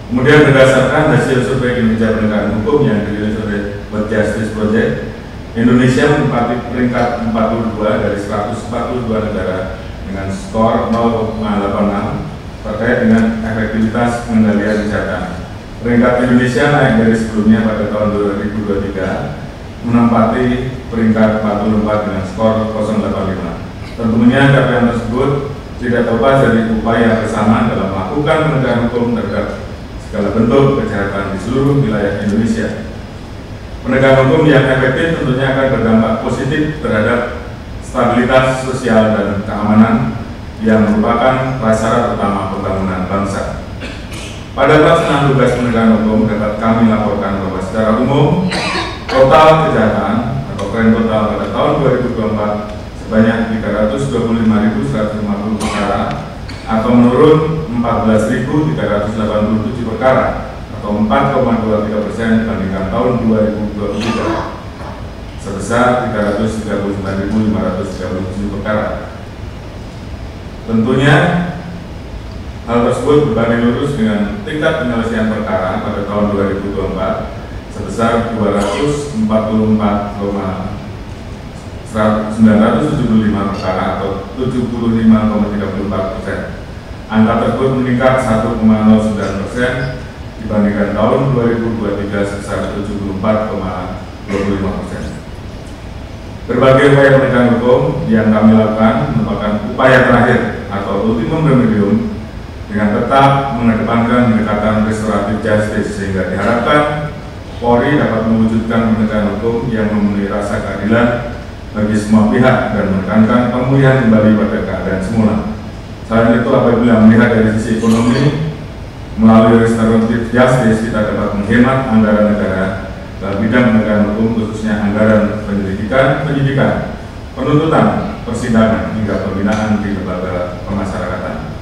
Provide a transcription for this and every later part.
Kemudian berdasarkan hasil survei kinerja penegakan hukum yang dirilis oleh World Justice Project, Indonesia menempati peringkat 42 dari 142 negara dengan skor 0,86 terkait dengan efektivitas pengendalian kesehatan. Peringkat Indonesia naik dari sebelumnya pada tahun 2023 menempati peringkat 44 dengan skor 0,85. Tentunya capaian tersebut tidak terlepas dari upaya bersama dalam melakukan penegakan hukum terhadap segala bentuk kejahatan di seluruh wilayah Indonesia. Penegakan hukum yang efektif tentunya akan berdampak positif terhadap stabilitas sosial dan keamanan yang merupakan prasyarat utama pembangunan bangsa. Pada pelaksanaan tugas penegakan hukum dapat kami laporkan bahwa secara umum total kejahatan atau krim total pada tahun 2024 sebanyak 325.150 perkara atau menurun 14.387 perkara atau 4,23% dibandingkan tahun 2023 sebesar 339.537 perkara. Tentunya hal tersebut berbanding lurus dengan tingkat penyelesaian perkara pada tahun 2024 sebesar 244,975 perkara atau 75,34%. Angka tersebut meningkat 1,09% dibandingkan tahun 2023 sebesar 74,25%. Berbagai upaya penegakan hukum yang kami lakukan merupakan upaya terakhir atau ultimum remedium dengan tetap mengedepankan pendekatan restoratif justice sehingga diharapkan Polri dapat mewujudkan penegakan hukum yang memenuhi rasa keadilan bagi semua pihak dan menekankan pemulihan kembali pada keadaan semula. Selain itu, apabila melihat dari sisi ekonomi, melalui restoratif justice kita dapat menghemat anggaran negara dalam bidang penegakan hukum, khususnya anggaran penyidikan, penuntutan, persidangan hingga pembinaan di lembaga pemasyarakatan.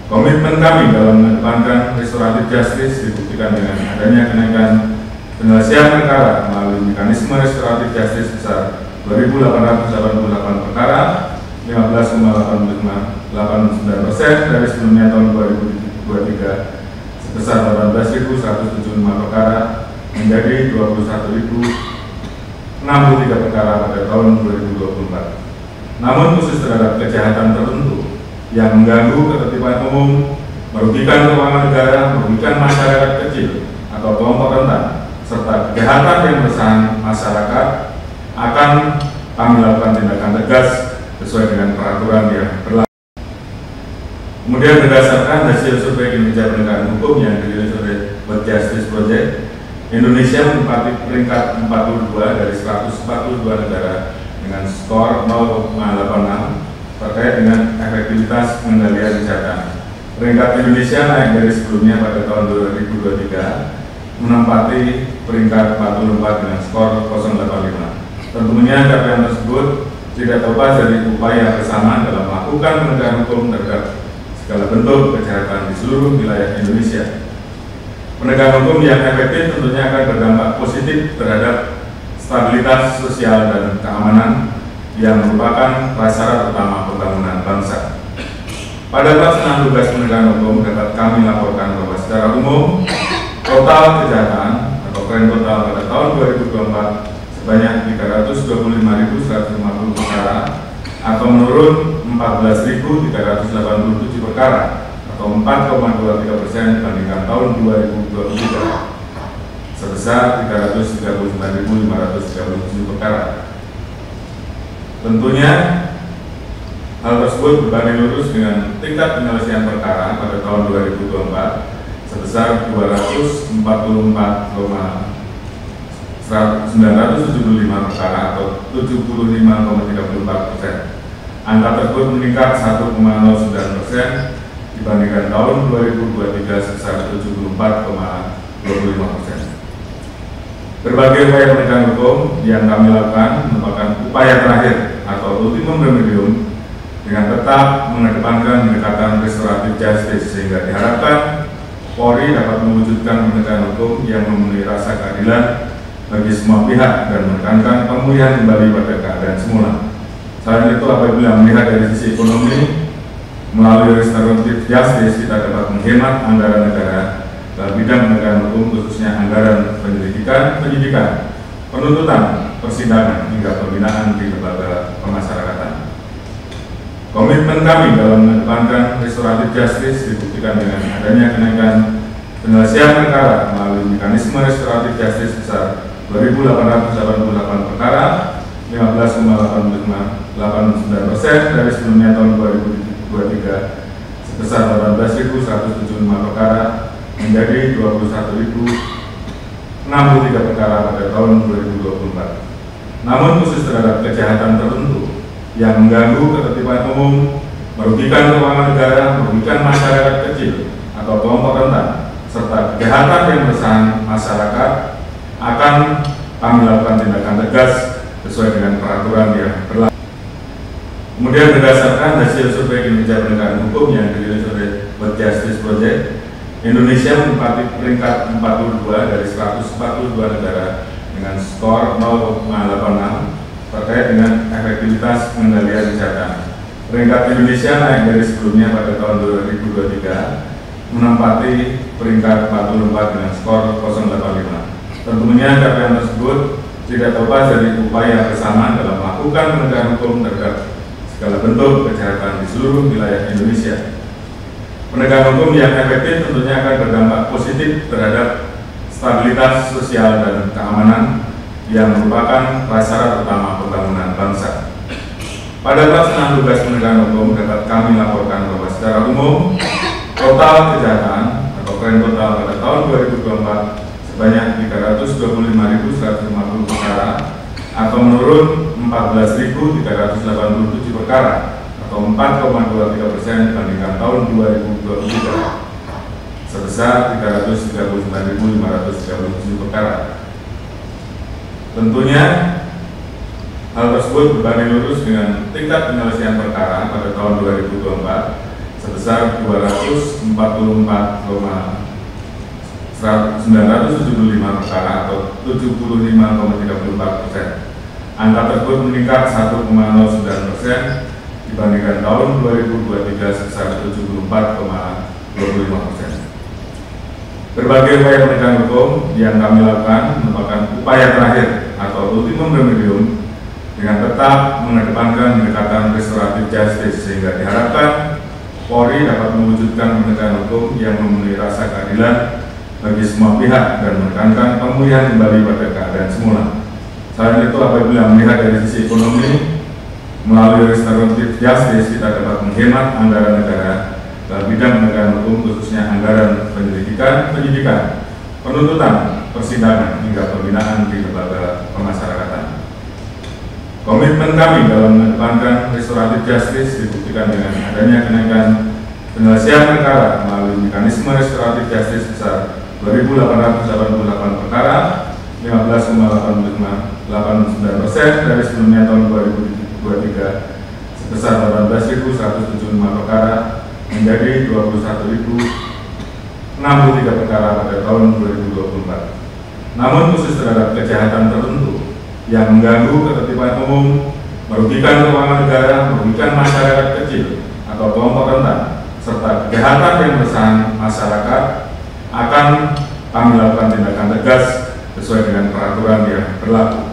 Komitmen kami dalam mengedepankan restoratif justice dibuktikan dengan adanya kenaikan penyelesaian perkara melalui mekanisme restoratif justice sebesar 2.888 perkara, 15,89% dari sebelumnya tahun 2023 sebesar 18.175 perkara menjadi 21.063 perkara pada tahun 2024. Namun khusus terhadap kejahatan tertentu yang mengganggu ketertiban umum, merugikan keuangan negara, merugikan masyarakat kecil atau kelompok rentan, serta kejahatan yang meresahkan masyarakat, akan kami lakukan tindakan tegas sesuai dengan peraturan yang berlaku. Kemudian berdasarkan hasil survei kinerja penegakan hukum yang dirilis oleh World Justice Project, Indonesia menempati peringkat 42 dari 142 negara dengan skor 0,86 terkait dengan efektivitas pengendalian kesehatan. Peringkat Indonesia naik dari sebelumnya pada tahun 2023 menempati peringkat 44 dengan skor 0,85. Tentunya capaian tersebut tidak terlepas dari upaya bersama dalam melakukan penegakan hukum terhadap segala bentuk kejahatan di seluruh wilayah Indonesia. Penegakan hukum yang efektif tentunya akan berdampak positif terhadap stabilitas sosial dan keamanan yang merupakan prasyarat utama pembangunan bangsa. Pada pelaksanaan tugas penegakan hukum dapat kami laporkan bahwa secara umum total kejahatan atau krim total pada tahun 2024 sebanyak 325.150 perkara atau menurun 14.387 perkara atau 4,23% dibandingkan tahun 2023 sebesar 339.537 perkara. Tentunya hal tersebut berbanding lurus dengan tingkat penyelesaian perkara pada tahun 2024 sebesar 244,975 perkara atau 75,34%. Angka tersebut meningkat 1,09% dibandingkan tahun 2023 sebesar 74,25%. Berbagai upaya penegakan hukum yang kami lakukan merupakan upaya terakhir atau ultimum remedium dengan tetap mengedepankan pendekatan restoratif justice sehingga diharapkan Polri dapat mewujudkan penegakan hukum yang memenuhi rasa keadilan bagi semua pihak dan menekankan pemulihan kembali pada keadaan semula. Selain itu, apabila melihat dari sisi ekonomi, melalui restoratif justice kita dapat menghemat anggaran negara dalam bidang penegakan hukum khususnya anggaran penyidikan, penuntutan, persidangan hingga pembinaan di lembaga pemasyarakatan. Komitmen kami dalam mengedepankan restoratif justice dibuktikan dengan adanya kenaikan penyelesaian perkara melalui mekanisme restoratif justice sebesar 2.888 perkara, 15,89% dari sebelumnya tahun 2023 sebesar 18.175 perkara menjadi 21.063 perkara pada tahun 2024. Namun khusus terhadap kejahatan tertentu yang mengganggu ketertiban umum, merugikan keuangan negara, merugikan masyarakat kecil atau kelompok rentan, serta kejahatan yang meresahkan masyarakat, akan kami lakukan tindakan tegas sesuai dengan peraturan yang berlaku. Kemudian berdasarkan hasil survei kinerja penegakan hukum yang dirilis oleh World Justice Project, Indonesia menempati peringkat 42 dari 142 negara dengan skor 0,86 terkait dengan efektivitas pengendalian kejahatan. Peringkat Indonesia naik dari sebelumnya pada tahun 2023 menempati peringkat 44 dengan skor 0,85. Tentunya capaian tersebut tidak terlepas dari upaya bersama dalam melakukan penegakan hukum terhadap segala bentuk kejahatan di seluruh wilayah Indonesia. Penegakan hukum yang efektif tentunya akan berdampak positif terhadap stabilitas sosial dan keamanan yang merupakan prasyarat utama pembangunan bangsa. Pada pelaksanaan tugas penegakan hukum dapat kami laporkan bahwa secara umum total kejahatan atau tren total pada tahun 2024 sebanyak 325.150 perkara atau menurun 14.387 perkara atau 4,23% dibandingkan tahun 2023 sebesar 339.537 perkara. Tentunya hal tersebut berbanding lurus dengan tingkat penyelesaian perkara pada tahun 2024 sebesar 244,975 perkara atau 75,34%. Angka tersebut meningkat 1,09% dibandingkan tahun 2023 sebesar 74,25%. Berbagai upaya penegakan hukum yang kami lakukan merupakan upaya terakhir atau ultimum remedium dengan tetap mengedepankan pendekatan restoratif justice sehingga diharapkan Polri dapat mewujudkan penegakan hukum yang memenuhi rasa keadilan bagi semua pihak dan menekankan pemulihan kembali pada keadaan semula. Selain itu, apabila melihat dari sisi ekonomi, melalui restoratif justice kita dapat menghemat anggaran negara dalam bidang penegakan hukum khususnya anggaran penyidikan, penuntutan, persidangan hingga pembinaan di lembaga pemasyarakatan. Komitmen kami dalam mengedepankan restoratif justice dibuktikan dengan adanya kenaikan penyelesaian perkara melalui mekanisme restoratif justice sebesar 2.888 perkara, 15,89% dari sebelumnya tahun 2023 sebesar 18.175 perkara menjadi 21.063 perkara pada tahun 2024. Namun khusus terhadap kejahatan tertentu yang mengganggu ketertiban umum, merugikan keuangan negara, merugikan masyarakat kecil atau kelompok rentan, serta kejahatan yang meresahkan masyarakat, akan kami lakukan tindakan tegas sesuai dengan peraturan yang berlaku.